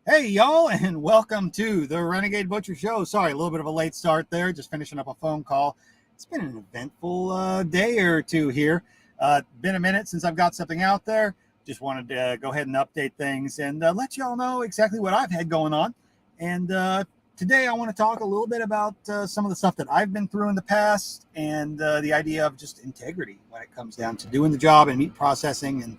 Hey, y'all, and welcome to the Renegade Butcher Show. Sorry, a little bit of a late start there, just finishing up a phone call. It's been an eventful day or two here. Been a minute since I've got something out there. Just wanted to go ahead and update things and let y'all know exactly what I've had going on. And today I want to talk a little bit about some of the stuff that I've been through in the past and the idea of just integrity when it comes down to doing the job and meat processing and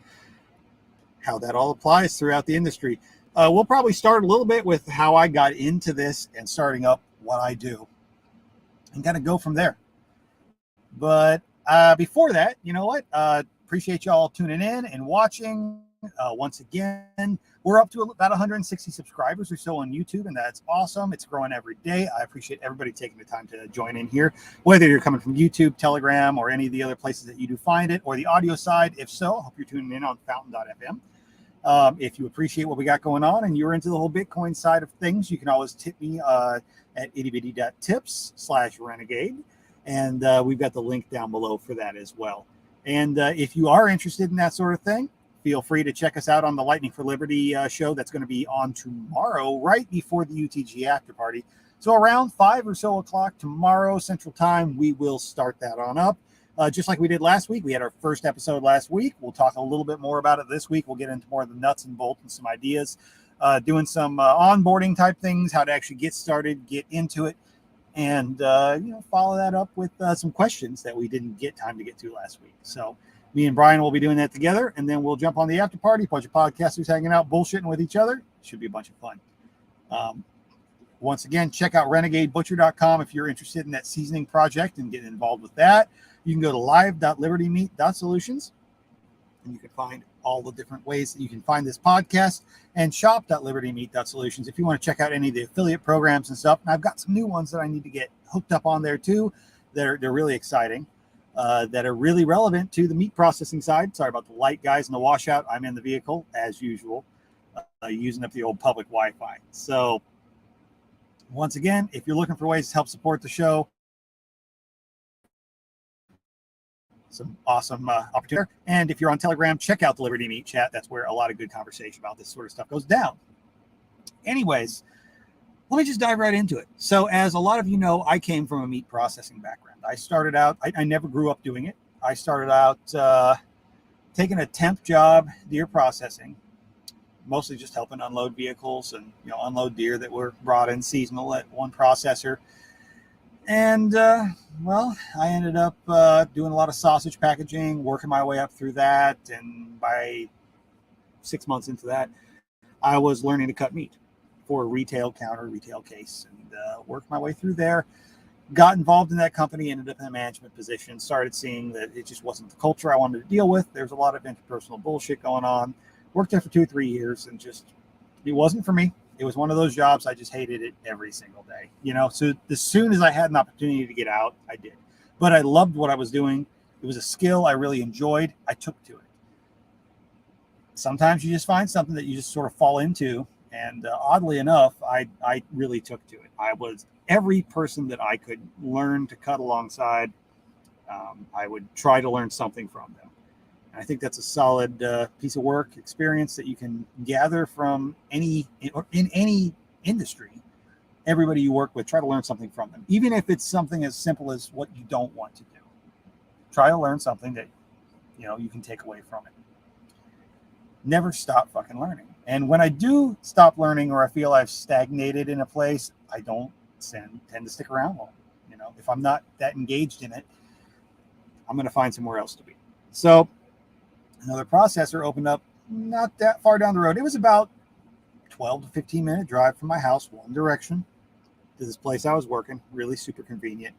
how that all applies throughout the industry. We'll probably start a little bit with how I got into this and starting up what I do and kind of go from there. But before that, you know what? Appreciate y'all tuning in and watching. Once again, we're up to about 160 subscribers or so on YouTube, and that's awesome. It's growing every day. I appreciate everybody taking the time to join in here, whether you're coming from YouTube, Telegram, or any of the other places that you do find it, or the audio side. If so, I hope you're tuning in on fountain.fm. If you appreciate what we got going on and you're into the whole Bitcoin side of things, you can always tip me at ittybitty.tips/renegade. And we've got the link down below for that as well. And if you are interested in that sort of thing, feel free to check us out on the Lightning for Liberty show that's going to be on tomorrow, right before the UTG after party. So around 5 or so o'clock tomorrow Central Time, we will start that on up. Just like we did last week. We had our first episode last week. We'll talk a little bit more about it this week. We'll get into more of the nuts and bolts and some ideas, doing some onboarding type things, how to actually get started, get into it, and follow that up with some questions that we didn't get time to get to last week. So me and Brian will be doing that together, and then we'll jump on the after party, a bunch of podcasters hanging out, bullshitting with each other. Should be a bunch of fun. Once again, check out renegadebutcher.com if you're interested in that seasoning project and getting involved with that. You can go to live.libertymeat.solutions, and you can find all the different ways that you can find this podcast, and shop.libertymeat.solutions if you want to check out any of the affiliate programs and stuff. And I've got some new ones that I need to get hooked up on there too. They're really exciting, that are really relevant to the meat processing side. Sorry about the light, guys, and the washout. I'm in the vehicle as usual, using up the old public Wi-Fi. So once again, if you're looking for ways to help support the show, some awesome opportunity. And if you're on Telegram, check out the Liberty Meat chat. That's where a lot of good conversation about this sort of stuff goes down. Anyways, let me just dive right into it. So as a lot of you know, I came from a meat processing background. I started out, I never grew up doing it. I started out taking a temp job, deer processing, mostly just helping unload vehicles and unload deer that were brought in seasonal at one processor. And, I ended up doing a lot of sausage packaging, working my way up through that. And by 6 months into that, I was learning to cut meat for a retail counter, retail case, and worked my way through there. Got involved in that company, ended up in a management position, started seeing that it just wasn't the culture I wanted to deal with. There's a lot of interpersonal bullshit going on. Worked there for 2-3 years and just, it wasn't for me. It was one of those jobs I just hated it every single day. So as soon as I had an opportunity to get out, I did. But I loved what I was doing. It was a skill I really enjoyed. I took to it. Sometimes you just find something that you just sort of fall into. And oddly enough, I really took to it. I was every person that I could learn to cut alongside. I would try to learn something from them. I think that's a solid piece of work experience that you can gather from in any industry. Everybody you work with, try to learn something from them, even if it's something as simple as what you don't want to do. Try to learn something that you can take away from it. Never stop fucking learning. And when I do stop learning, or I feel I've stagnated in a place, I don't tend to stick around long. If I'm not that engaged in it, I'm going to find somewhere else to be. So another processor opened up not that far down the road. It was about 12 to 15 minute drive from my house, one direction, to this place I was working. Really super convenient.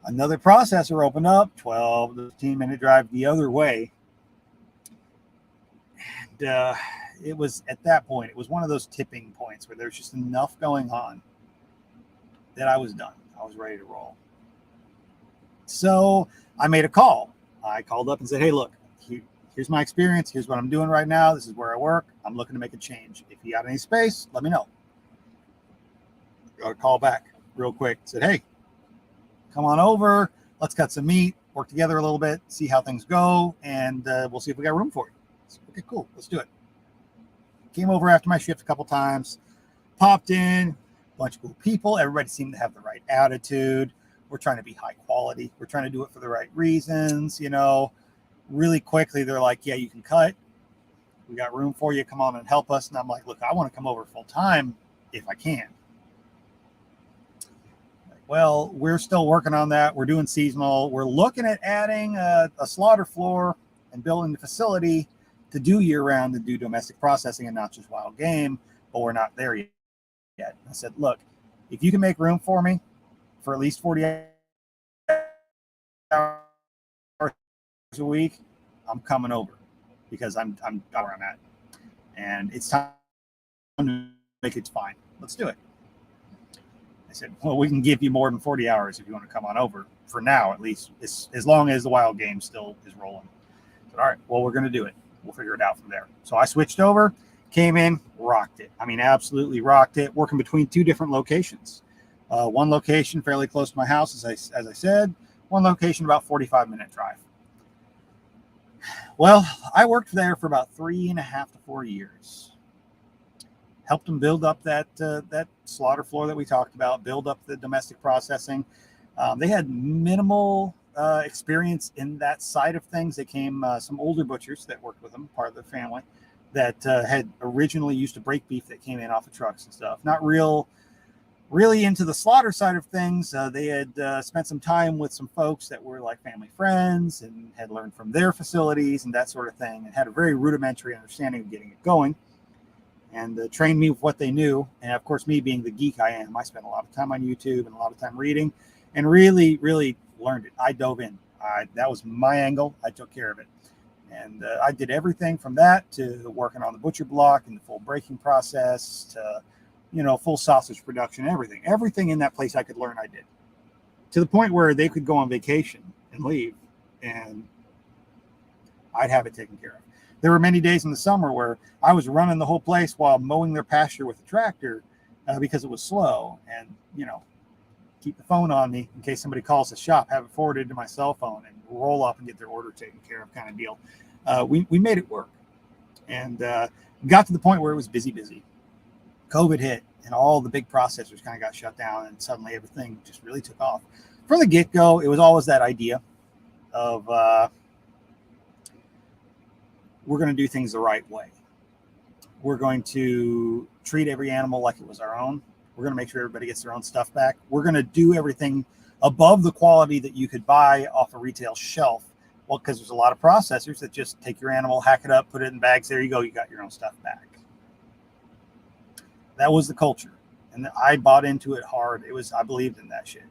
Another processor opened up, 12 to 15 minute drive the other way. And it was at that point, it was one of those tipping points where there's just enough going on that I was done. I was ready to roll. So I made a call. I called up and said, hey, look, here's my experience. Here's what I'm doing right now. This is where I work. I'm looking to make a change. If you got any space, let me know. Got a call back real quick. Said, hey, come on over. Let's cut some meat, work together a little bit, see how things go, and we'll see if we got room for you. So, okay, cool. Let's do it. Came over after my shift a couple times, popped in, bunch of cool people. Everybody seemed to have the right attitude. We're trying to be high quality. We're trying to do it for the right reasons. Really quickly, they're like, yeah, you can cut. We got room for you. Come on and help us. And I'm like, look, I want to come over full time if I can. Well, we're still working on that. We're doing seasonal. We're looking at adding a slaughter floor and building the facility to do year round and do domestic processing and not just wild game, but we're not there yet. I said, look, if you can make room for me for at least 40 hours a week, I'm coming over because I'm where I'm at. And it's time to make it fine. Let's do it. I said, well, we can give you more than 40 hours if you want to come on over for now, at least as long as the wild game still is rolling. I said, all right, well, we're going to do it. We'll figure it out from there. So I switched over, came in, rocked it. I mean, absolutely rocked it, working between 2 different locations. One location fairly close to my house, as I said, one location about 45-minute drive. Well, I worked there for about 3.5 to 4 years. Helped them build up that slaughter floor that we talked about, build up the domestic processing. They had minimal experience in that side of things. They came some older butchers that worked with them, part of their family, that had originally used to break beef that came in off of trucks and stuff. Not really into the slaughter side of things. They had spent some time with some folks that were like family friends and had learned from their facilities and that sort of thing, and had a very rudimentary understanding of getting it going, and trained me with what they knew. And of course, me being the geek I am, I spent a lot of time on YouTube and a lot of time reading, and really, really learned it. I dove in. That was my angle. I took care of it. And I did everything from that to working on the butcher block and the full breaking process to, full sausage production, everything in that place I could learn, I did, to the point where they could go on vacation and leave and I'd have it taken care of. There were many days in the summer where I was running the whole place while mowing their pasture with a tractor because it was slow, and, keep the phone on me in case somebody calls the shop, have it forwarded to my cell phone and roll up and get their order taken care of kind of deal. We made it work, and got to the point where it was busy. COVID hit and all the big processors kind of got shut down, and suddenly everything just really took off. From the get-go, it was always that idea of we're going to do things the right way. We're going to treat every animal like it was our own. We're going to make sure everybody gets their own stuff back. We're going to do everything above the quality that you could buy off a retail shelf. Well, because there's a lot of processors that just take your animal, hack it up, put it in bags. There you go. You got your own stuff back. That was the culture. And I bought into it hard. I believed in that shit.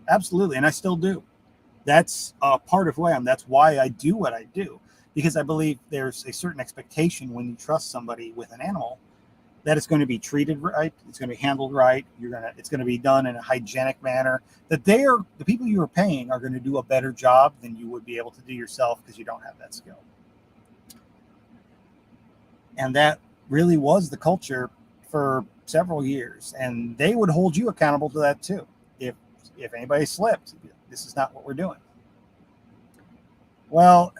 Absolutely. And I still do. That's a part of who I am. That's why I do what I do. Because I believe there's a certain expectation when you trust somebody with an animal that it's going to be treated right, it's going to be handled right, it's going to be done in a hygienic manner, that the people you are paying are going to do a better job than you would be able to do yourself because you don't have that skill. And that really was the culture for several years, and they would hold you accountable to that too. If anybody slipped, this is not what we're doing. Well,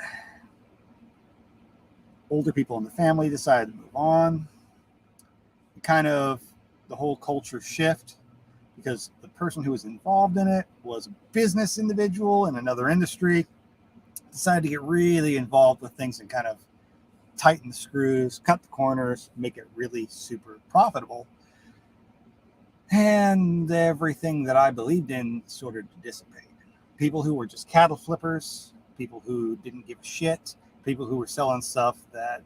older people in the family decided to move on. Kind of the whole culture shift, because the person who was involved in it was a business individual in another industry, decided to get really involved with things and kind of tighten the screws, cut the corners, make it really super profitable. And everything that I believed in sort of dissipated. People who were just cattle flippers, people who didn't give a shit, people who were selling stuff that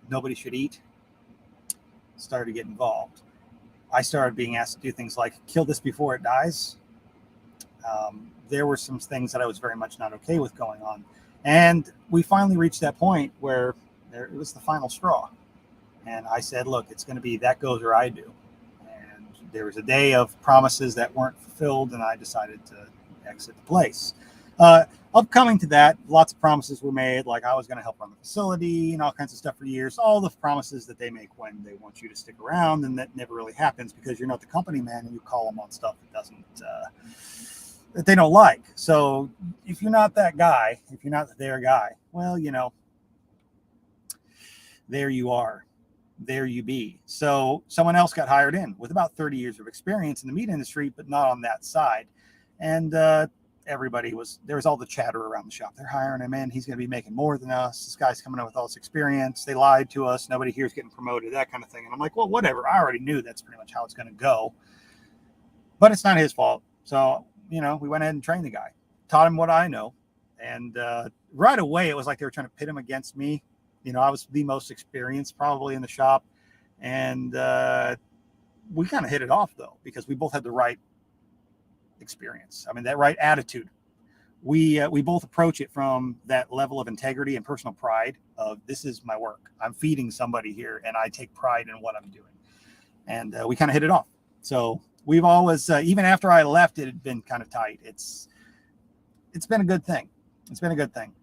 nobody should eat, started to get involved. I started being asked to do things like kill this before it dies. There were some things that I was very much not okay with going on. And we finally reached that point where it was the final straw. And I said, look, it's going to be that goes or I do. And there was a day of promises that weren't fulfilled, and I decided to exit the place. Upcoming to that, lots of promises were made, like I was going to help run the facility and all kinds of stuff for years. All the promises that they make when they want you to stick around, and that never really happens because you're not the company man and you call them on stuff that they don't like. So if you're not that guy, if you're not their guy, well, there you are. there you be. So someone else got hired in with about 30 years of experience in the meat industry, but not on that side. And there was all the chatter around the shop. They're hiring him in. He's going to be making more than us. This guy's coming in with all this experience. They lied to us. Nobody here's getting promoted, that kind of thing. And I'm like, well, whatever. I already knew that's pretty much how it's going to go. But it's not his fault. So, we went ahead and trained the guy, taught him what I know. And right away, it was like they were trying to pit him against me. I was the most experienced probably in the shop. And we kind of hit it off, though, because we both had the right experience. I mean, that right attitude. We both approach it from that level of integrity and personal pride of, this is my work. I'm feeding somebody here, and I take pride in what I'm doing. And we kind of hit it off. So we've always, even after I left, it had been kind of tight. It's been a good thing. It's been a good thing.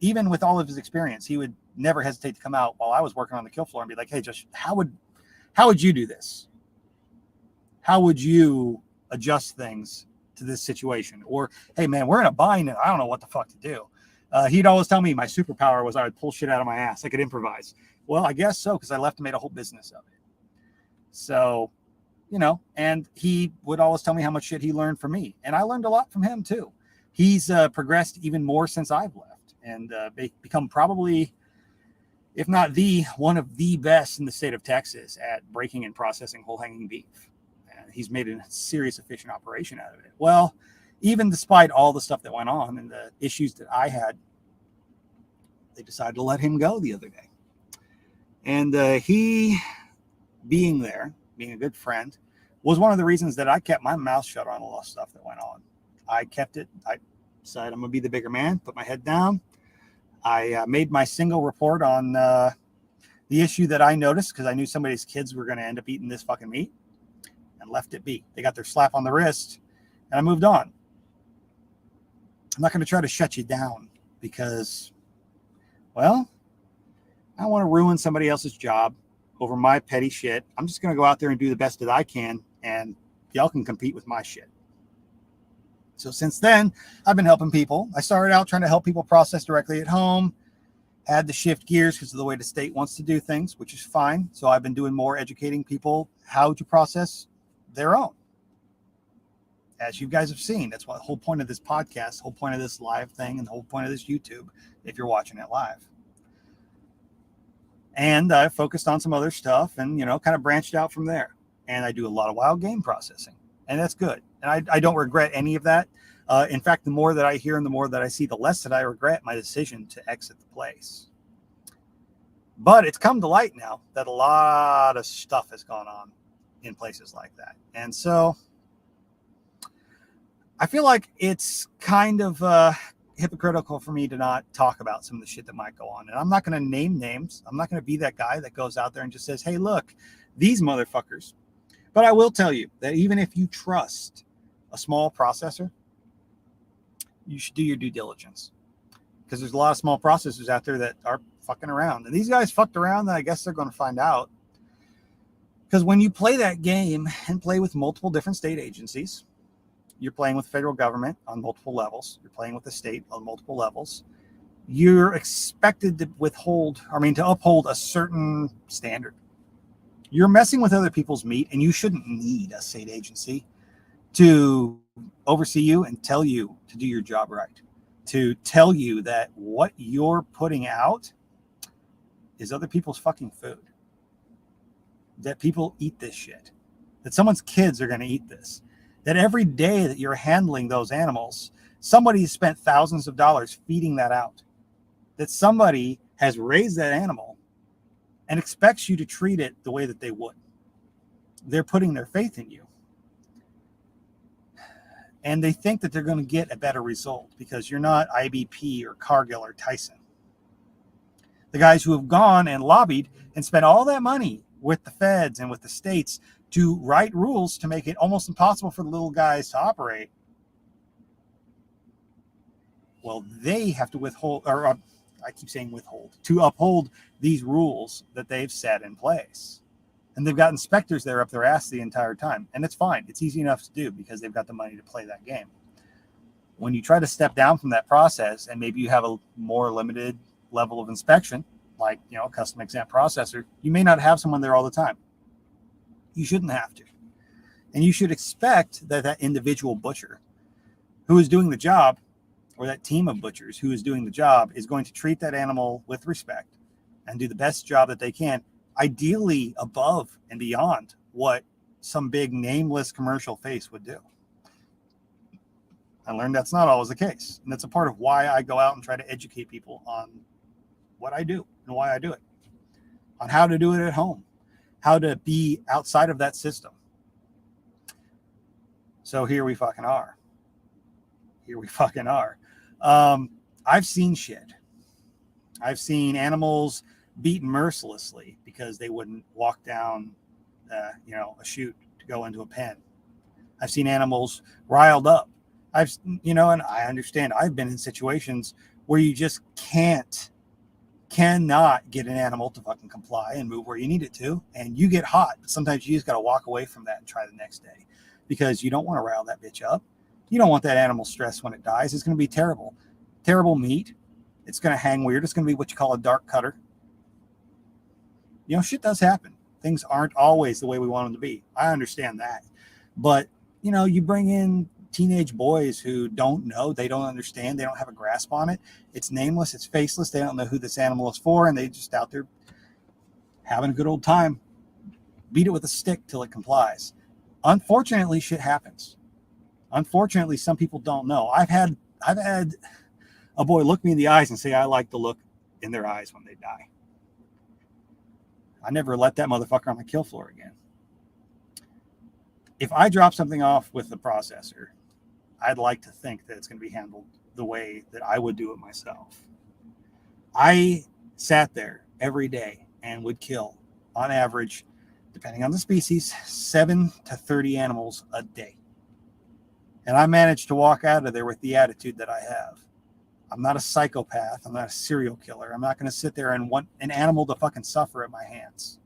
Even with all of his experience, he would never hesitate to come out while I was working on the kill floor and be like, hey, Josh, how would you do this? How would you adjust things to this situation? Or, hey, man, we're in a bind and I don't know what the fuck to do. He'd always tell me my superpower was I would pull shit out of my ass. I could improvise. Well, I guess so, because I left and made a whole business of it. So, and he would always tell me how much shit he learned from me. And I learned a lot from him, too. He's progressed even more since I've left and become probably, if not one of the best in the state of Texas at breaking and processing whole hanging beef. And he's made a serious, efficient operation out of it. Well, even despite all the stuff that went on and the issues that I had, they decided to let him go the other day. And he, being there, being a good friend, was one of the reasons that I kept my mouth shut on a lot of stuff that went on. I kept it. I decided I'm going to be the bigger man, put my head down. I made my single report on the issue that I noticed because I knew somebody's kids were going to end up eating this fucking meat, and left it be. They got their slap on the wrist, and I moved on. I'm not going to try to shut you down because, well, I don't want to ruin somebody else's job over my petty shit. I'm just going to go out there and do the best that I can, and y'all can compete with my shit. So since then, I've been helping people. I started out trying to help people process directly at home, had to shift gears because of the way the state wants to do things, which is fine. So I've been doing more educating people how to process their own. As you guys have seen, that's what the whole point of this podcast, the whole point of this live thing, and the whole point of this YouTube, if you're watching it live. And I focused on some other stuff and, kind of branched out from there. And I do a lot of wild game processing, and that's good. And I don't regret any of that. In fact, the more that I hear and the more that I see, the less that I regret my decision to exit the place. But it's come to light now that a lot of stuff has gone on in places like that. And so I feel like it's kind of hypocritical for me to not talk about some of the shit that might go on. And I'm not going to name names. I'm not going to be that guy that goes out there and just says, hey, look, these motherfuckers. But I will tell you that even if you trust a small processor, you should do your due diligence, because there's a lot of small processors out there that are fucking around. And these guys fucked around, and I guess they're going to find out. Because when you play that game and play with multiple different state agencies, you're playing with the federal government on multiple levels. You're playing with the state on multiple levels. You're expected to uphold a certain standard. You're messing with other people's meat, and you shouldn't need a state agency to oversee you and tell you to do your job right, to tell you that what you're putting out is other people's fucking food, that people eat this shit, that someone's kids are going to eat this, that every day that you're handling those animals, somebody spent thousands of dollars feeding that out, that somebody has raised that animal and expects you to treat it the way that they would. They're putting their faith in you. And they think that they're going to get a better result because you're not IBP or Cargill or Tyson. The guys who have gone and lobbied and spent all that money with the feds and with the states to write rules to make it almost impossible for the little guys to operate. Well, they have to to uphold these rules that they've set in place. And they've got inspectors there up their ass the entire time. And it's fine. It's easy enough to do because they've got the money to play that game. When you try to step down from that process and maybe you have a more limited level of inspection, like, a custom exempt processor, you may not have someone there all the time. You shouldn't have to. And you should expect that that individual butcher who is doing the job, or that team of butchers who is doing the job, is going to treat that animal with respect and do the best job that they can, ideally above and beyond what some big nameless commercial face would do. I learned that's not always the case. And that's a part of why I go out and try to educate people on what I do and why I do it, on how to do it at home, how to be outside of that system. So here we fucking are. I've seen shit. I've seen animals beaten mercilessly because they wouldn't walk down, a chute to go into a pen. I've seen animals riled up. And I understand. I've been in situations where you just cannot get an animal to fucking comply and move where you need it to, and you get hot. But sometimes you just got to walk away from that and try the next day, because you don't want to rile that bitch up. You don't want that animal stressed when it dies. It's going to be terrible meat. It's going to hang weird. It's going to be what you call a dark cutter. Shit does happen. Things aren't always the way we want them to be. I understand that. But, you bring in teenage boys who don't know, they don't understand, they don't have a grasp on it. It's nameless, it's faceless, they don't know who this animal is for, and they just out there having a good old time. Beat it with a stick till it complies. Unfortunately, shit happens. Unfortunately, some people don't know. I've had a boy look me in the eyes and say, I like the look in their eyes when they die. I never let that motherfucker on the kill floor again. If I drop something off with the processor, I'd like to think that it's going to be handled the way that I would do it myself. I sat there every day and would kill, on average, depending on the species, 7 to 30 animals a day. And I managed to walk out of there with the attitude that I have. I'm not a psychopath. I'm not a serial killer. I'm not going to sit there and want an animal to fucking suffer at my hands.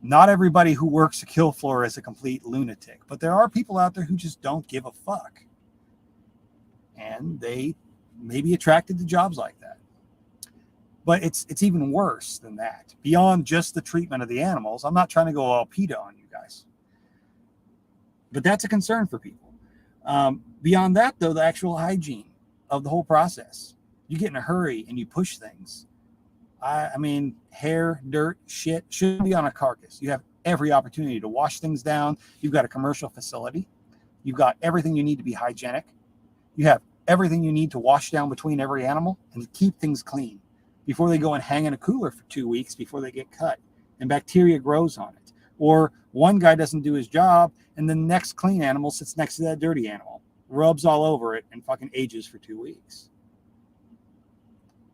Not everybody who works a kill floor is a complete lunatic, but there are people out there who just don't give a fuck. And they may be attracted to jobs like that. But it's even worse than that. Beyond just the treatment of the animals, I'm not trying to go all PETA on you guys. But that's a concern for people. Beyond that, though, the actual hygiene of the whole process. You get in a hurry and you push things. I mean, hair, dirt, shit shouldn't be on a carcass. You have every opportunity to wash things down. You've got a commercial facility. You've got everything you need to be hygienic. You have everything you need to wash down between every animal and to keep things clean before they go and hang in a cooler for 2 weeks before they get cut and bacteria grows on it. Or one guy doesn't do his job and the next clean animal sits next to that dirty animal, rubs all over it, and fucking ages for 2 weeks.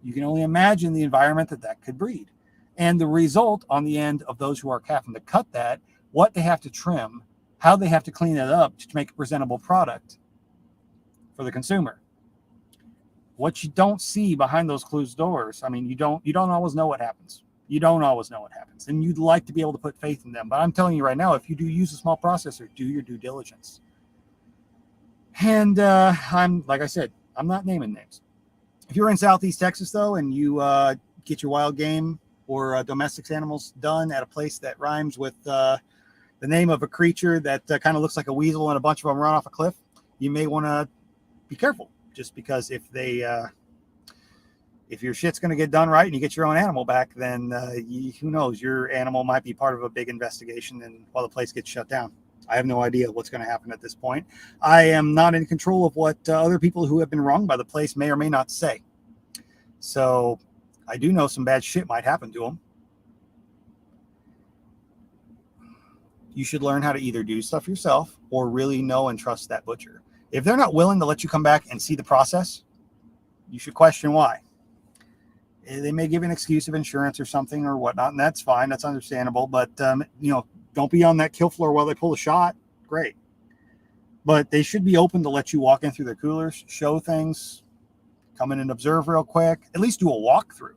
You can only imagine the environment that could breed. And the result on the end of those who are having to cut that, what they have to trim, how they have to clean it up to make a presentable product for the consumer. What you don't see behind those closed doors, I mean, you don't always know what happens. You don't always know what happens. And you'd like to be able to put faith in them. But I'm telling you right now, if you do use a small processor, do your due diligence. And like I said, I'm not naming names. If you're in Southeast Texas, though, and you get your wild game or domestics animals done at a place that rhymes with the name of a creature that kind of looks like a weasel and a bunch of them run off a cliff, you may want to be careful. Just because if your shit's going to get done right and you get your own animal back, then who knows? Your animal might be part of a big investigation and while the place gets shut down. I have no idea what's going to happen at this point. I am not in control of what other people who have been wronged by the place may or may not say. So I do know some bad shit might happen to them. You should learn how to either do stuff yourself or really know and trust that butcher. If they're not willing to let you come back and see the process, you should question why. They may give an excuse of insurance or something or whatnot, and that's fine. That's understandable. But, don't be on that kill floor while they pull a shot. Great. But they should be open to let you walk in through their coolers, show things, come in and observe real quick, at least do a walkthrough.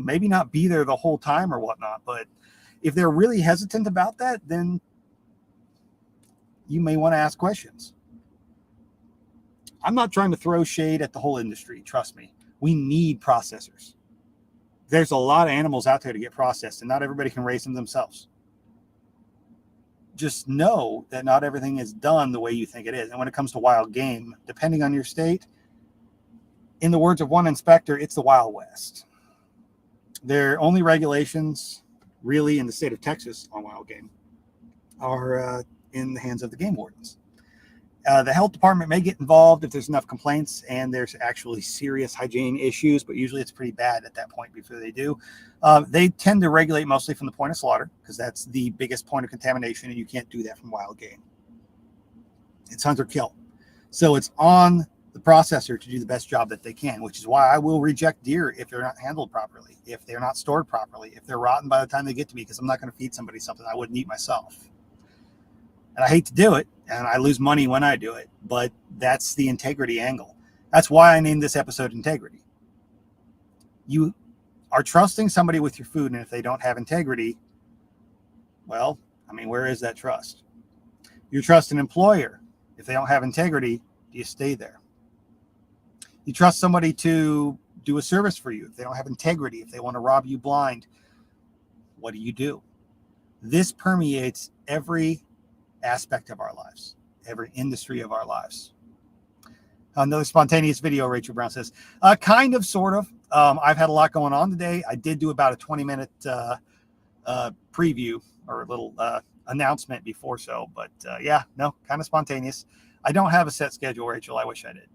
Maybe not be there the whole time or whatnot. But if they're really hesitant about that, then you may want to ask questions. I'm not trying to throw shade at the whole industry. Trust me. We need processors. there's a lot of animals out there to get processed, and not everybody can raise them themselves. Just know that not everything is done the way you think it is. And when it comes to wild game, depending on your state, in the words of one inspector, it's the Wild West. Their only regulations, really, in the state of Texas on wild game are in the hands of the game wardens. The health department may get involved if there's enough complaints and there's actually serious hygiene issues, but usually it's pretty bad at that point before they do. They tend to regulate mostly from the point of slaughter because that's the biggest point of contamination, and you can't do that from wild game. It's hunt or kill. So it's on the processor to do the best job that they can, which is why I will reject deer if they're not handled properly, if they're not stored properly, if they're rotten by the time they get to me, because I'm not going to feed somebody something I wouldn't eat myself. And I hate to do it, and I lose money when I do it, but that's the integrity angle. That's why I named this episode Integrity. You are trusting somebody with your food, and if they don't have integrity, well, I mean, where is that trust? You trust an employer. If they don't have integrity, do you stay there? You trust somebody to do a service for you. If they don't have integrity, if they want to rob you blind, what do? This permeates every aspect of our lives, every industry of our lives. Another spontaneous video, Rachel Brown says, kind of, sort of. I've had a lot going on today. I did do about a 20-minute preview or a little announcement before so, but yeah, no, kind of spontaneous. I don't have a set schedule, Rachel. I wish I did.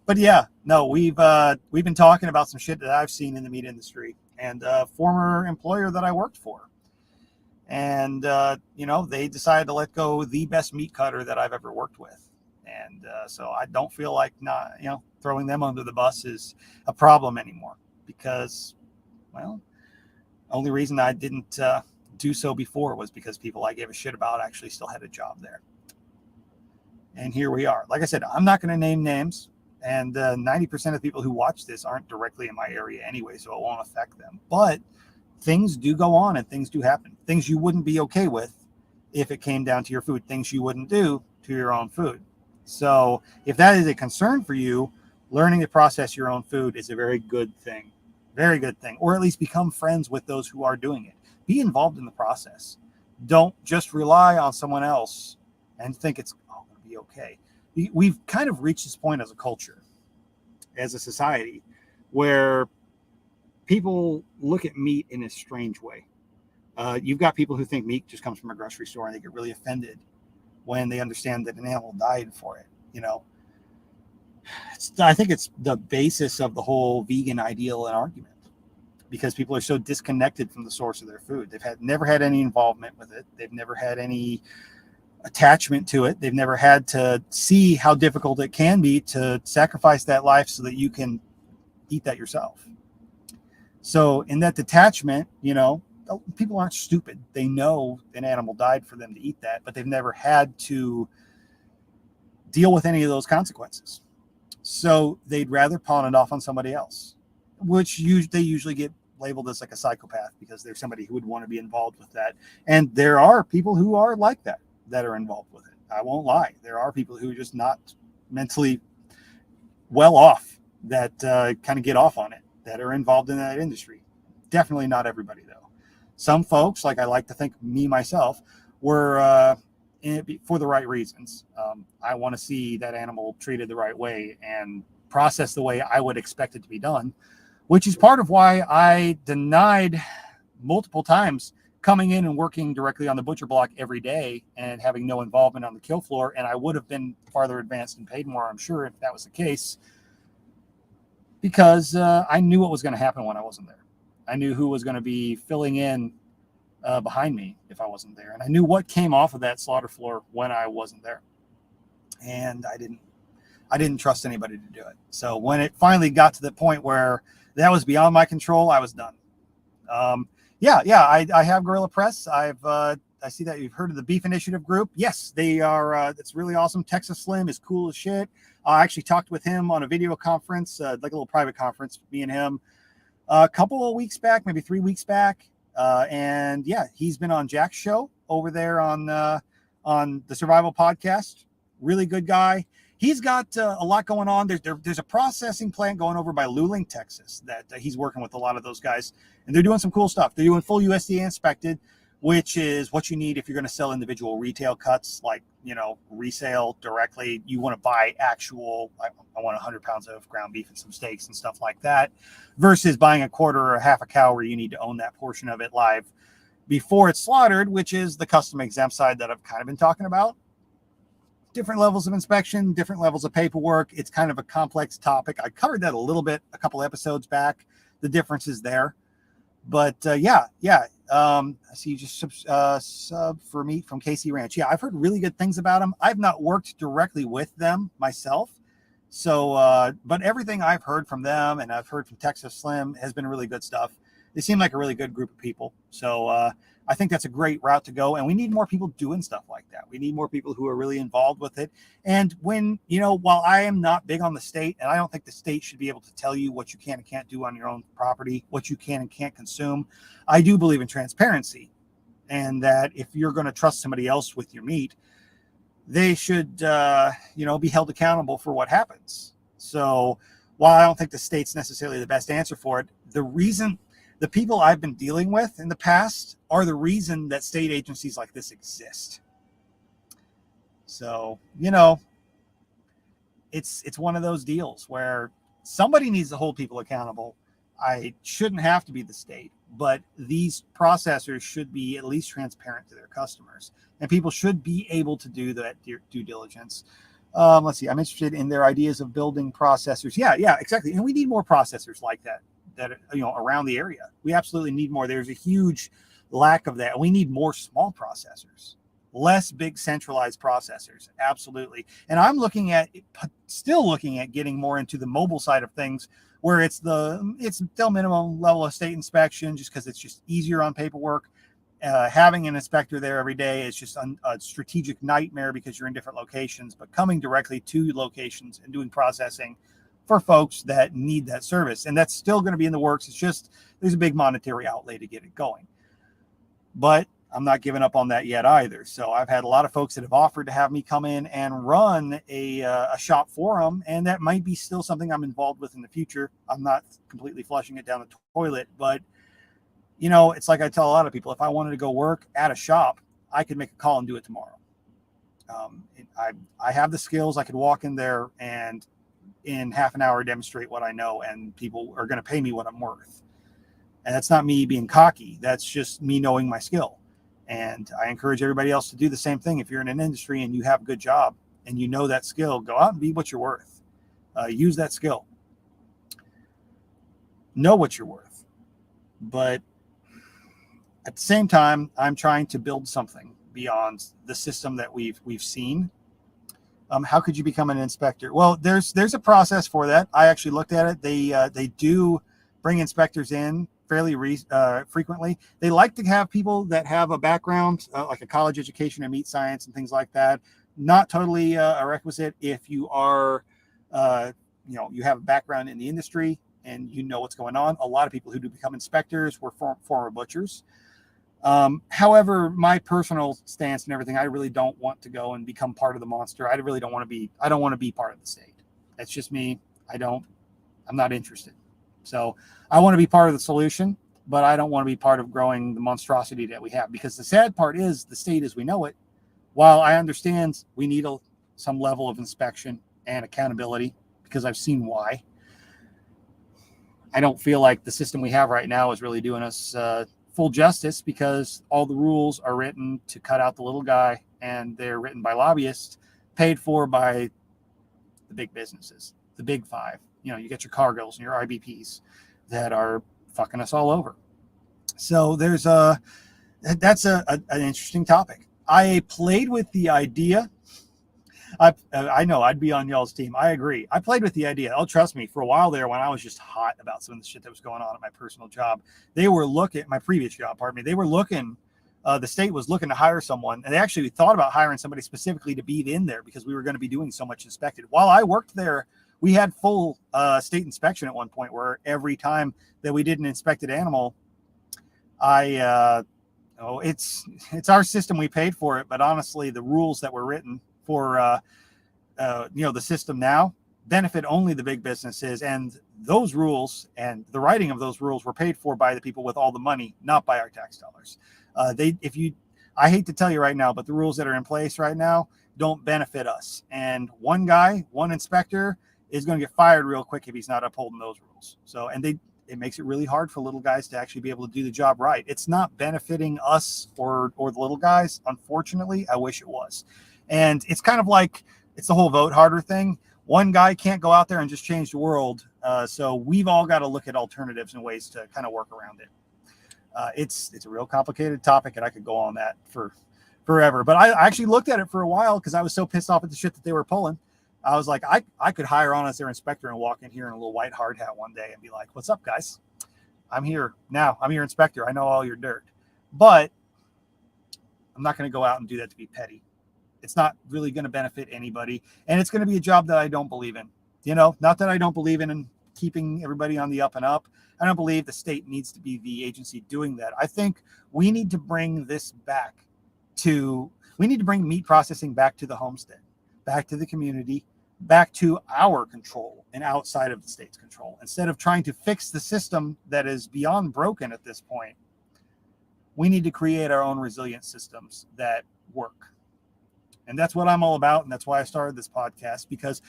But yeah, no, we've been talking about some shit that I've seen in the meat industry and a former employer that I worked for. And, they decided to let go the best meat cutter that I've ever worked with. And so I don't feel like throwing them under the bus is a problem anymore because, well, only reason I didn't do so before was because people I gave a shit about actually still had a job there. And here we are. Like I said, I'm not going to name names. And 90% of the people who watch this aren't directly in my area anyway, so it won't affect them. But things do go on and things do happen. Things you wouldn't be okay with if it came down to your food. Things you wouldn't do to your own food. So if that is a concern for you, learning to process your own food is a very good thing. Very good thing. Or at least become friends with those who are doing it. Be involved in the process. Don't just rely on someone else and think it's going to be okay. We've kind of reached this point as a culture, as a society, where people look at meat in a strange way. You've got people who think meat just comes from a grocery store and they get really offended when they understand that an animal died for it. I think it's the basis of the whole vegan ideal and argument because people are so disconnected from the source of their food. They've never had any involvement with it. They've never had any attachment to it. They've never had to see how difficult it can be to sacrifice that life so that you can eat that yourself. So in that detachment, people aren't stupid. They know an animal died for them to eat that, but they've never had to deal with any of those consequences. So they'd rather pawn it off on somebody else, which they usually get labeled as like a psychopath because they're somebody who would want to be involved with that. And there are people who are like that are involved with it. I won't lie. There are people who are just not mentally well off that kind of get off on it, that are involved in that industry. Definitely not everybody, though. Some folks, like I like to think me, myself, were in it for the right reasons. I want to see that animal treated the right way and processed the way I would expect it to be done, which is part of why I denied multiple times coming in and working directly on the butcher block every day and having no involvement on the kill floor. And I would have been farther advanced and paid more, I'm sure, if that was the case, because I knew what was going to happen when I wasn't there. I knew who was going to be filling in behind me if I wasn't there. And I knew what came off of that slaughter floor when I wasn't there. And I didn't trust anybody to do it. So when it finally got to the point where that was beyond my control, I was done. I have Guerrilla Press. I see that you've heard of the Beef Initiative group. Yes, they are. It's really awesome. Texas Slim is cool as shit. I actually talked with him on a video conference, like a little private conference, me and him, a couple of weeks back, maybe 3 weeks back. And yeah, he's been on Jack's show over there on the Survival Podcast. Really good guy. he's got a lot going on. There's a processing plant going over by Luling, Texas, that he's working with a lot of those guys, and they're doing some cool stuff. They're doing full USDA inspected, which is what you need if you're going to sell individual retail cuts, like, resale directly. You want to buy actual, I want 100 pounds of ground beef and some steaks and stuff like that, versus buying a quarter or a half a cow where you need to own that portion of it live before it's slaughtered, which is the custom exempt side that I've kind of been talking about. Different levels of inspection, different levels of paperwork. It's kind of a complex topic. I covered that a little bit a couple episodes back, the differences there. But I see you just sub for meat from KC Ranch. Yeah, I've heard really good things about them. I've not worked directly with them myself. So, but everything I've heard from them and I've heard from Texas Slim has been really good stuff. They seem like a really good group of people. So I think that's a great route to go. And we need more people doing stuff like that. We need more people who are really involved with it. And when, while I am not big on the state, and I don't think the state should be able to tell you what you can and can't do on your own property, what you can and can't consume, I do believe in transparency. And that if you're going to trust somebody else with your meat, they should, be held accountable for what happens. So while I don't think the state's necessarily the best answer for it, the people I've been dealing with in the past are the reason that state agencies like this exist. So, it's one of those deals where somebody needs to hold people accountable. I shouldn't have to be the state, but these processors should be at least transparent to their customers, and people should be able to do that due diligence. Let's see. I'm interested in their ideas of building processors. Yeah, exactly. And we need more processors like that around the area. We absolutely need more. There's a huge lack of that. We need more small processors, less big centralized processors. Absolutely. And I'm still looking at getting more into the mobile side of things, where it's still minimum level of state inspection, just because it's just easier on paperwork. Having an inspector there every day is just a strategic nightmare because you're in different locations, but coming directly to locations and doing processing for folks that need that service. And that's still going to be in the works. It's just, there's a big monetary outlay to get it going. But I'm not giving up on that yet either. So I've had a lot of folks that have offered to have me come in and run a shop for them. And that might be still something I'm involved with in the future. I'm not completely flushing it down the toilet, but it's like I tell a lot of people, if I wanted to go work at a shop, I could make a call and do it tomorrow. I have the skills. I could walk in there and in half an hour demonstrate what I know, and people are going to pay me what I'm worth. And that's not me being cocky. That's just me knowing my skill. And I encourage everybody else to do the same thing. If you're in an industry and you have a good job and you know that skill, go out and be what you're worth. Use that skill. Know what you're worth. But at the same time, I'm trying to build something beyond the system that we've seen. How could you become an inspector? Well, there's a process for that. I actually looked at it. They do bring inspectors in fairly frequently. They like to have people that have a background, like a college education in meat science and things like that. Not totally a requisite if you are, you have a background in the industry and you know what's going on. A lot of people who do become inspectors were former butchers. However, my personal stance and everything, I really don't want to go and become part of the monster. I don't want to be part of the state. That's just me. I'm not interested. So I want to be part of the solution, but I don't want to be part of growing the monstrosity that we have, because the sad part is the state as we know it, while I understand we need some level of inspection and accountability, because I've seen why, I don't feel like the system we have right now is really doing us, full justice, because all the rules are written to cut out the little guy, and they're written by lobbyists paid for by the big businesses, the big five. You get your Cargills and your IBPs that are fucking us all over. So that's an interesting topic. I played with the idea. I know I'd be on y'all's team. I agree. I played with the idea. Oh, trust me, for a while there, when I was just hot about some of the shit that was going on at my personal job, my previous job, they were looking, the state was looking to hire someone, and they actually thought about hiring somebody specifically to be in there because we were going to be doing so much inspected. While I worked there, we had full state inspection at one point, where every time that we did an inspected animal, it's our system, we paid for it, but honestly, the rules that were written for the system now benefit only the big businesses, and those rules and the writing of those rules were paid for by the people with all the money, not by our tax dollars. I hate to tell you right now, but the rules that are in place right now don't benefit us. And one inspector is going to get fired real quick if he's not upholding those rules. So, and it makes it really hard for little guys to actually be able to do the job right. It's not benefiting us or the little guys. Unfortunately, I wish it was. And it's kind of like, it's the whole vote harder thing. One guy can't go out there and just change the world. So we've all got to look at alternatives and ways to kind of work around it. It's a real complicated topic, and I could go on that for forever. But I actually looked at it for a while because I was so pissed off at the shit that they were pulling. I was like, I could hire on as their inspector and walk in here in a little white hard hat one day and be like, what's up, guys? I'm here now. I'm your inspector. I know all your dirt. But I'm not going to go out and do that to be petty. It's not really going to benefit anybody. And it's going to be a job that I don't believe in. Not that I don't believe in keeping everybody on the up and up. I don't believe the state needs to be the agency doing that. I think we need to bring this back we need to bring meat processing back to the homestead, back to the community, back to our control and outside of the state's control. Instead of trying to fix the system that is beyond broken at this point, we need to create our own resilient systems that work. And that's what I'm all about. And that's why I started this podcast, because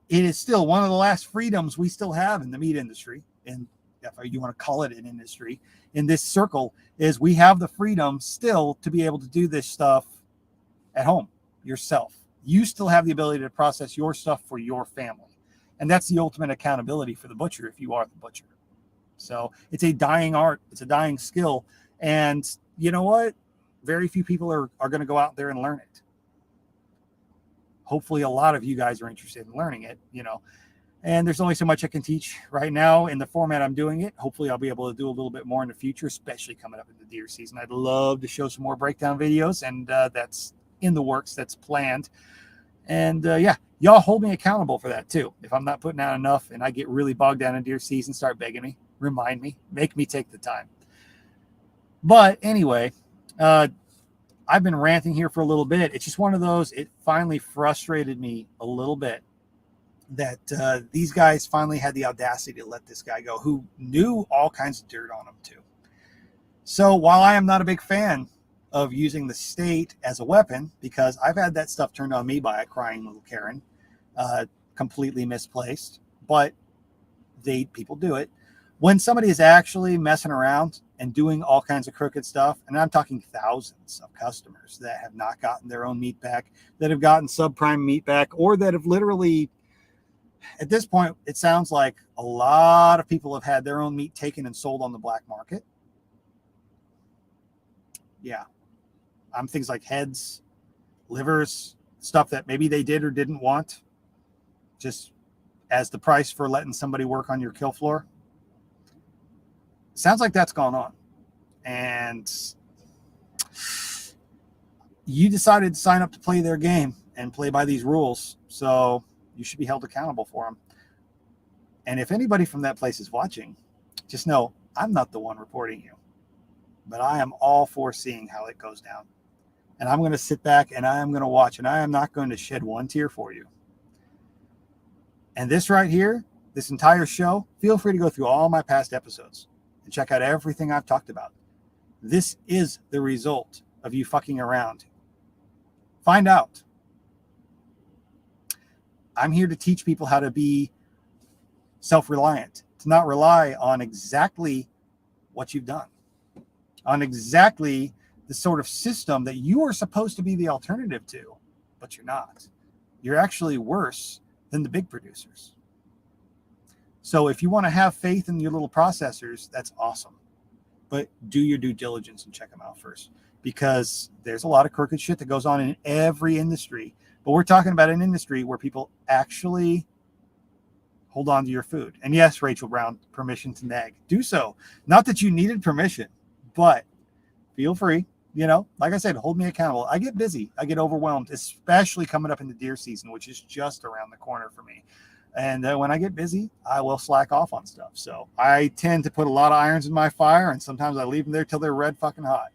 it is still one of the last freedoms we still have in the meat industry. And if you want to call it an industry in this circle, is we have the freedom still to be able to do this stuff at home yourself. You still have the ability to process your stuff for your family. And that's the ultimate accountability for the butcher if you are the butcher. So it's a dying art. It's a dying skill. And you know what? Very few people are going to go out there and learn it. Hopefully a lot of you guys are interested in learning it, and there's only so much I can teach right now in the format I'm doing it. Hopefully I'll be able to do a little bit more in the future, especially coming up in the deer season. I'd love to show some more breakdown videos, and that's in the works. That's planned. And y'all hold me accountable for that too. If I'm not putting out enough and I get really bogged down in deer season, start begging me, remind me, make me take the time. But anyway, I've been ranting here for a little bit. It's just one of those, it finally frustrated me a little bit that these guys finally had the audacity to let this guy go, who knew all kinds of dirt on him too. So while I am not a big fan of using the state as a weapon, because I've had that stuff turned on me by a crying little Karen, completely misplaced, but people do it. When somebody is actually messing around and doing all kinds of crooked stuff, and I'm talking thousands of customers that have not gotten their own meat back, that have gotten subprime meat back, or that have literally, at this point, it sounds like a lot of people have had their own meat taken and sold on the black market. Yeah. Things like heads, livers, stuff that maybe they did or didn't want, just as the price for letting somebody work on your kill floor. Sounds like that's gone on. And you decided to sign up to play their game and play by these rules. So you should be held accountable for them. And if anybody from that place is watching, just know I'm not the one reporting you, but I am all for seeing how it goes down. And I'm going to sit back and I am going to watch, and I am not going to shed one tear for you. And this right here, this entire show, feel free to go through all my past episodes and check out everything I've talked about. This is the result of you fucking around. Find out. I'm here to teach people how to be self-reliant, to not rely on exactly what you've done, on exactly the sort of system that you are supposed to be the alternative to, but you're not. You're actually worse than the big producers. So if you want to have faith in your little processors, that's awesome. But do your due diligence and check them out first, because there's a lot of crooked shit that goes on in every industry. But we're talking about an industry where people actually hold on to your food. And yes, Rachel Brown, permission to nag. Do so. Not that you needed permission, but feel free. Like I said, hold me accountable. I get busy. I get overwhelmed, especially coming up in the deer season, which is just around the corner for me. And when I get busy, I will slack off on stuff. So I tend to put a lot of irons in my fire, and sometimes I leave them there till they're red fucking hot.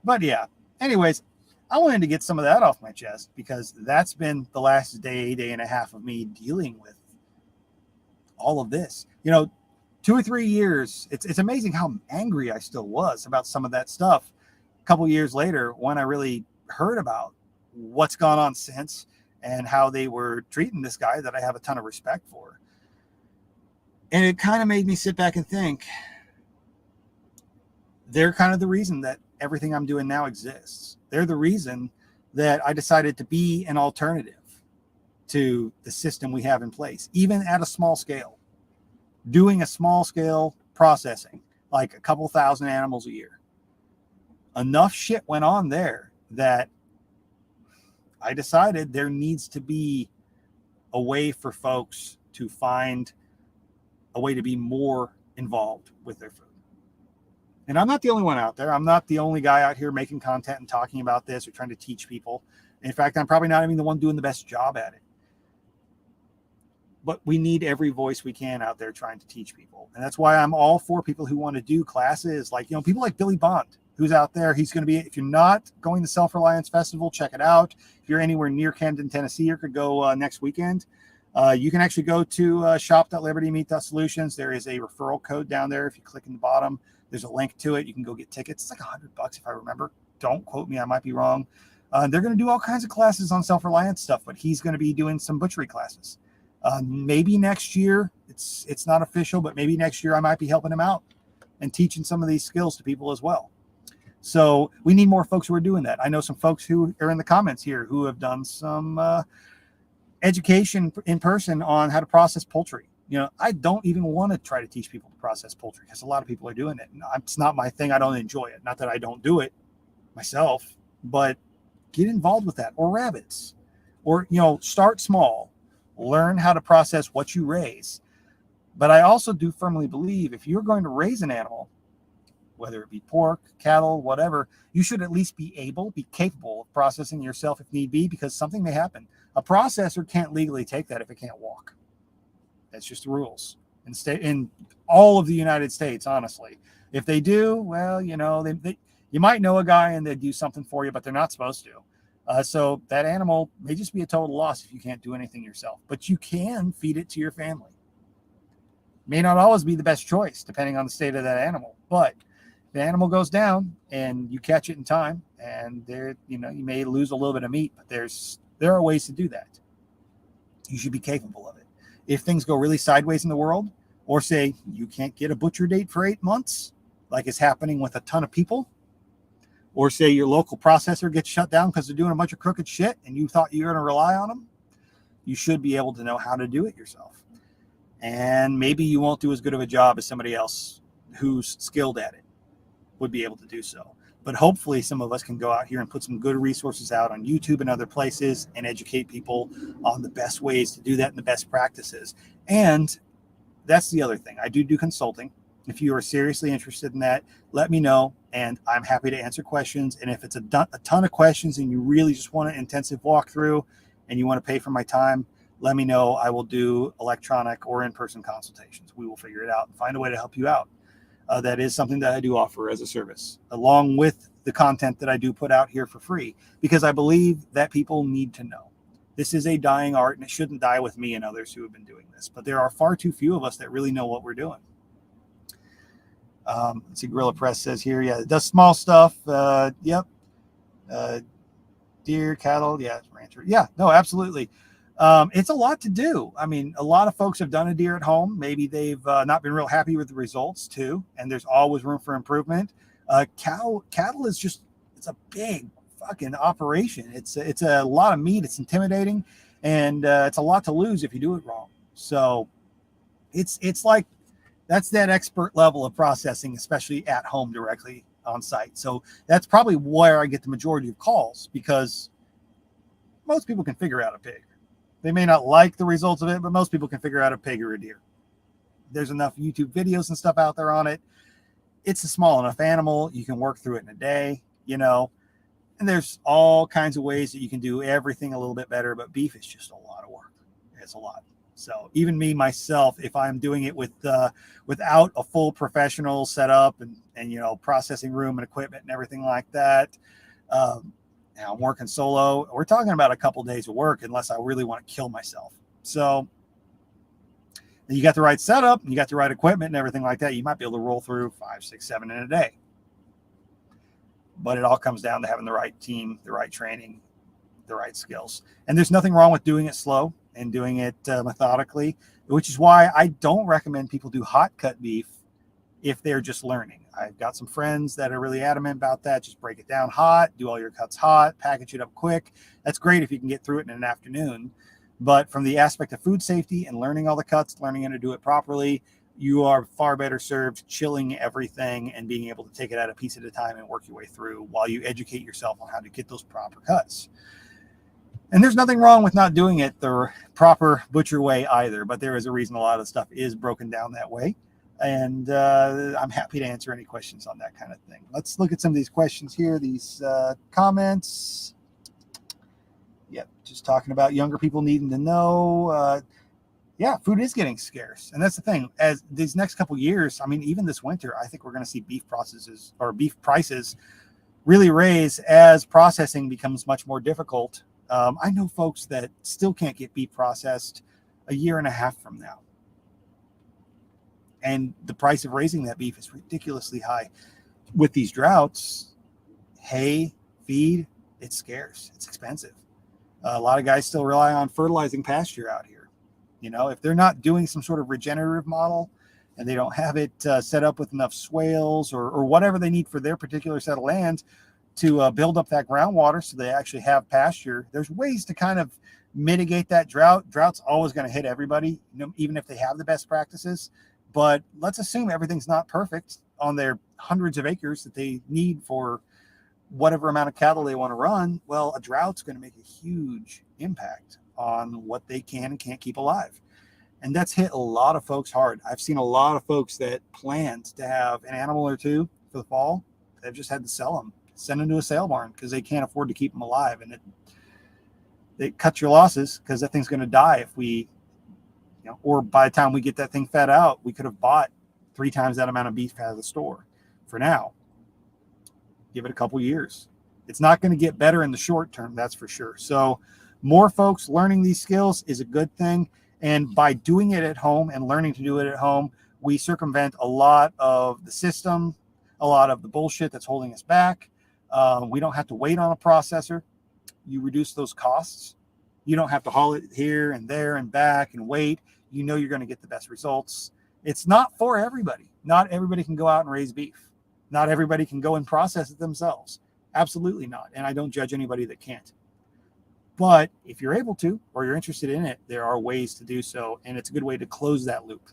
But yeah, anyways, I wanted to get some of that off my chest because that's been the last day and a half of me dealing with all of this. 2 or 3 years, it's amazing how angry I still was about some of that stuff. A couple years later, when I really heard about what's gone on since and how they were treating this guy that I have a ton of respect for. And it kind of made me sit back and think, they're kind of the reason that everything I'm doing now exists. They're the reason that I decided to be an alternative to the system we have in place, even at a small scale. Doing a small scale processing, like a couple thousand animals a year. Enough shit went on there that I decided there needs to be a way for folks to find a way to be more involved with their food. And I'm not the only one out there. I'm not the only guy out here making content and talking about this or trying to teach people. In fact, I'm probably not even the one doing the best job at it. But we need every voice we can out there trying to teach people. And that's why I'm all for people who want to do classes like, people like Billy Bond, who's out there. He's going to be, if you're not going to Self-Reliance Festival, check it out. If you're anywhere near Camden, Tennessee, or could go next weekend, you can actually go to shop.libertymeat.solutions. There is a referral code down there. If you click in the bottom, there's a link to it. You can go get tickets. It's like $100 if I remember. Don't quote me. I might be wrong. They're going to do all kinds of classes on self-reliance stuff, but he's going to be doing some butchery classes. Maybe next year, it's not official, but maybe next year I might be helping him out and teaching some of these skills to people as well. So we need more folks who are doing that. I know some folks who are in the comments here who have done some education in person on how to process poultry. I don't even want to try to teach people to process poultry because a lot of people are doing it. And it's not my thing. I don't enjoy it. Not that I don't do it myself, but get involved with that. Or rabbits. Or, start small. Learn how to process what you raise. But I also do firmly believe if you're going to raise an animal, whether it be pork, cattle, whatever, you should at least be capable of processing yourself if need be, because something may happen. A processor can't legally take that if it can't walk. That's just the rules in all of the United States, honestly. If they do, well, you might know a guy and they do something for you, but they're not supposed to. So that animal may just be a total loss if you can't do anything yourself, but you can feed it to your family. May not always be the best choice depending on the state of that animal, but if the animal goes down and you catch it in time, and you may lose a little bit of meat, but there are ways to do that. You should be capable of it. If things go really sideways in the world, or say you can't get a butcher date for 8 months, like is happening with a ton of people, or say your local processor gets shut down because they're doing a bunch of crooked shit and you thought you were going to rely on them, you should be able to know how to do it yourself. And maybe you won't do as good of a job as somebody else who's skilled at it would be able to do so. But hopefully some of us can go out here and put some good resources out on YouTube and other places and educate people on the best ways to do that and the best practices. And that's the other thing. I do consulting. If you are seriously interested in that, let me know, and I'm happy to answer questions. And if it's a ton of questions and you really just want an intensive walkthrough and you want to pay for my time, let me know. I will do electronic or in-person consultations. We will figure it out and find a way to help you out. That is something that I do offer as a service, along with the content that I do put out here for free, because I believe that people need to know. This is a dying art, and it shouldn't die with me and others who have been doing this. But there are far too few of us that really know what we're doing. Let's see, Gorilla Press says here, yeah, it does small stuff. Yep. Deer, cattle, yeah, rancher. Yeah, no, absolutely. It's a lot to do. I mean, a lot of folks have done a deer at home. Maybe they've not been real happy with the results too, and there's always room for improvement. Cattle is just, it's a big fucking operation. It's a lot of meat. It's intimidating, and it's a lot to lose if you do it wrong. So it's like, that's that expert level of processing, especially at home directly on site. So that's probably where I get the majority of calls, because most people can figure out a pig. They may not like the results of it, but most people can figure out a pig or a deer. There's enough YouTube videos and stuff out there on it. It's a small enough animal. You can work through it in a day, and there's all kinds of ways that you can do everything a little bit better, but beef is just a lot of work. It's a lot. So even me, myself, if I'm doing it without a full professional setup and processing room and equipment and everything like that, Now I'm working solo. We're talking about a couple days of work unless I really want to kill myself. So you got the right setup, you got the right equipment and everything like that. You might be able to roll through 5, 6, 7 in a day. But it all comes down to having the right team, the right training, the right skills. And there's nothing wrong with doing it slow and doing it methodically, which is why I don't recommend people do hot cut beef if they're just learning. I've got some friends that are really adamant about that. Just break it down hot, do all your cuts hot, package it up quick. That's great if you can get through it in an afternoon. But from the aspect of food safety and learning all the cuts, learning how to do it properly, you are far better served chilling everything and being able to take it out a piece at a time and work your way through while you educate yourself on how to get those proper cuts. And there's nothing wrong with not doing it the proper butcher way either, but there is a reason a lot of stuff is broken down that way. And I'm happy to answer any questions on that kind of thing. Let's look at some of these questions here, these comments. Yep, just talking about younger people needing to know. Yeah, food is getting scarce. And that's the thing. As these next couple years, I mean, even this winter, I think we're going to see beef prices really raise as processing becomes much more difficult. I know folks that still can't get beef processed a year and a half from now. And the price of raising that beef is ridiculously high. With these droughts, hay, feed, it's scarce. It's expensive. A lot of guys still rely on fertilizing pasture out here. You know, if they're not doing some sort of regenerative model and they don't have it set up with enough swales or whatever they need for their particular set of land to build up that groundwater so they actually have pasture, there's ways to kind of mitigate that drought. Drought's always going to hit everybody, you know, even if they have the best practices. But let's assume everything's not perfect on their hundreds of acres that they need for whatever amount of cattle they want to run. Well, a drought's going to make a huge impact on what they can and can't keep alive. And that's hit a lot of folks hard. I've seen a lot of folks that planned to have an animal or two for the fall. They've just had to sell them, send them to a sale barn because they can't afford to keep them alive. And it cuts your losses because that thing's going to die if we, you know, or by the time we get that thing fed out, we could have bought 3 times that amount of beef out of the store. For now, give it a couple years. It's not going to get better in the short term, that's for sure. So more folks learning these skills is a good thing. And by doing it at home and learning to do it at home, we circumvent a lot of the system, a lot of the bullshit that's holding us back. We don't have to wait on a processor. You reduce those costs. You don't have to haul it here and there and back and wait. You know you're going to get the best results. It's not for everybody. Not everybody can go out and raise beef. Not everybody can go and process it themselves. Absolutely not. And I don't judge anybody that can't. But if you're able to, or you're interested in it, there are ways to do so. And it's a good way to close that loop.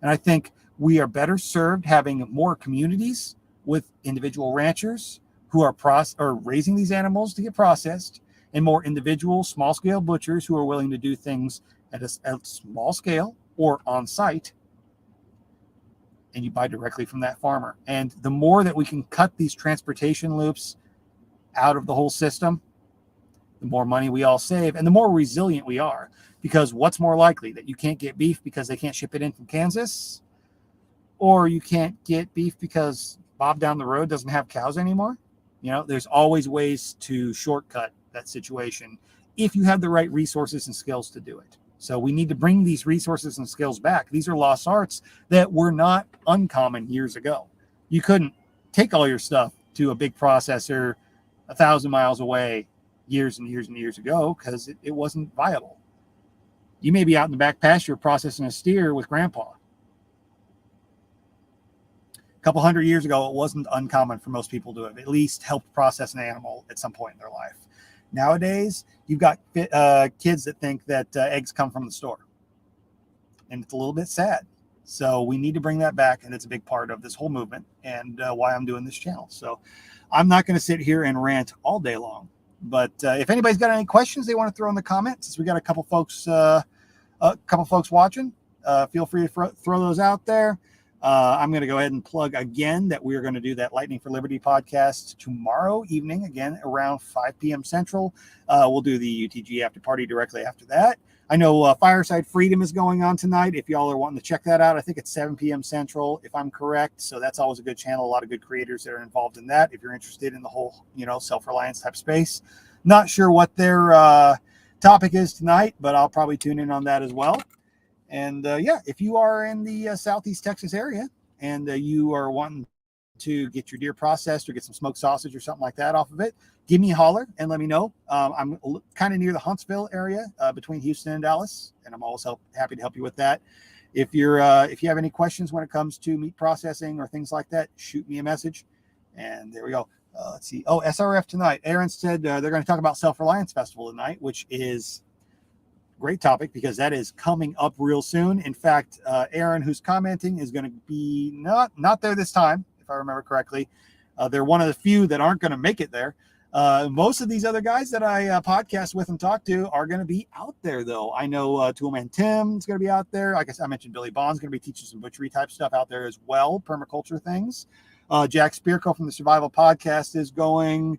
And I think we are better served having more communities with individual ranchers who are raising these animals to get processed, and more individual small-scale butchers who are willing to do things at a small scale or on site, and you buy directly from that farmer. And the more that we can cut these transportation loops out of the whole system, the more money we all save and the more resilient we are. Because what's more likely, that you can't get beef because they can't ship it in from Kansas, or you can't get beef because Bob down the road doesn't have cows anymore? You know, there's always ways to shortcut that situation if you have the right resources and skills to do it. So we need to bring these resources and skills back. These are lost arts that were not uncommon years ago. You couldn't take all your stuff to a big processor 1,000 miles away years and years and years ago because it wasn't viable. You may be out in the back pasture processing a steer with grandpa. A couple hundred years ago, it wasn't uncommon for most people to have at least helped process an animal at some point in their life. Nowadays, you've got kids that think that eggs come from the store. And it's a little bit sad. So we need to bring that back. And it's a big part of this whole movement and why I'm doing this channel. So I'm not going to sit here and rant all day long. But if anybody's got any questions they want to throw in the comments, since we got a couple folks watching, feel free to throw those out there. I'm going to go ahead and plug again that we are going to do that Lightning for Liberty podcast tomorrow evening, again, around 5 p.m. Central. We'll do the UTG after party directly after that. I know Fireside Freedom is going on tonight. If y'all are wanting to check that out, I think it's 7 p.m. Central, if I'm correct. So that's always a good channel. A lot of good creators that are involved in that. If you're interested in the whole, self-reliance type space. Not sure what their topic is tonight, but I'll probably tune in on that as well. And if you are in the Southeast Texas area and you are wanting to get your deer processed or get some smoked sausage or something like that off of it, give me a holler and let me know. I'm kind of near the Huntsville area between Houston and Dallas, and I'm always happy to help you with that. If you have any questions when it comes to meat processing or things like that, shoot me a message. And there we go. Let's see. Oh, SRF tonight. Aaron said they're going to talk about Self-Reliance Festival tonight, which is a great topic because that is coming up real soon. In fact, Aaron, who's commenting, is going to be not there this time, if I remember correctly. They're one of the few that aren't going to make it there. Most of these other guys that I podcast with and talk to are going to be out there, though. I know Toolman Tim's going to be out there. Like I mentioned, Billy Bond's going to be teaching some butchery type stuff out there as well, permaculture things. Jack Spirko from the Survival Podcast is going.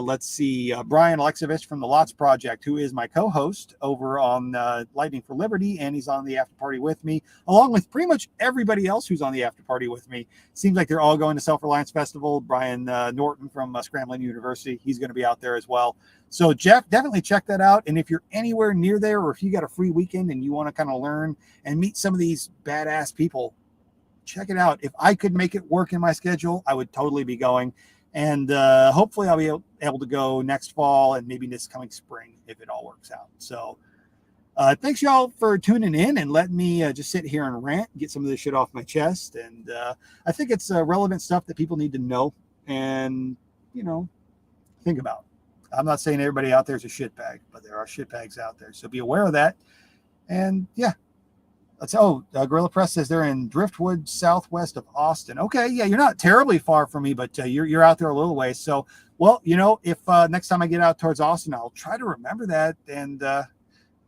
Let's see, Brian Alexovich from the Lots Project, who is my co-host over on Lightning for Liberty, and he's on the after party with me, along with pretty much everybody else who's on the after party with me. Seems like they're all going to Self-Reliance Festival. Brian Norton from Scramblin University, he's going to be out there as well. So Jeff, definitely check that out. And if you're anywhere near there, or if you got a free weekend and you want to kind of learn and meet some of these badass people, check it out. If I could make it work in my schedule, I would totally be going. And hopefully I'll be able to go next fall and maybe this coming spring if it all works out. So thanks, y'all, for tuning in and letting me just sit here and rant, get some of this shit off my chest. And I think it's relevant stuff that people need to know and, think about. I'm not saying everybody out there is a shitbag, but there are shitbags out there. So be aware of that. And, Gorilla Press says they're in Driftwood, southwest of Austin. Okay, yeah, you're not terribly far from me, but you're out there a little ways. So, well, if next time I get out towards Austin, I'll try to remember that. And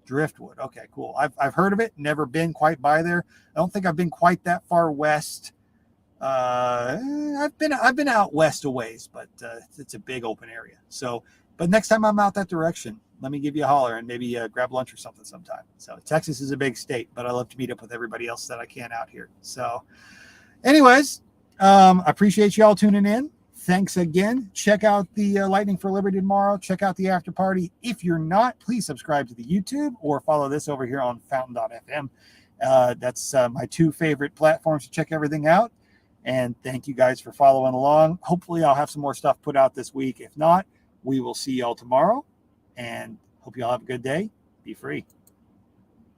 Driftwood, okay, cool. I've heard of it, never been quite by there. I don't think I've been quite that far west. I've been out west a ways, but it's a big open area. So, but next time I'm out that direction, let me give you a holler and maybe grab lunch or something sometime. So Texas is a big state, but I love to meet up with everybody else that I can out here. So anyways, I appreciate you all tuning in. Thanks again. Check out the Lightning for Liberty tomorrow. Check out the after party. If you're not, please subscribe to the YouTube or follow this over here on fountain.fm. That's my two favorite platforms to check everything out. And thank you guys for following along. Hopefully I'll have some more stuff put out this week. If not, we will see y'all tomorrow. And hope you all have a good day. Be free.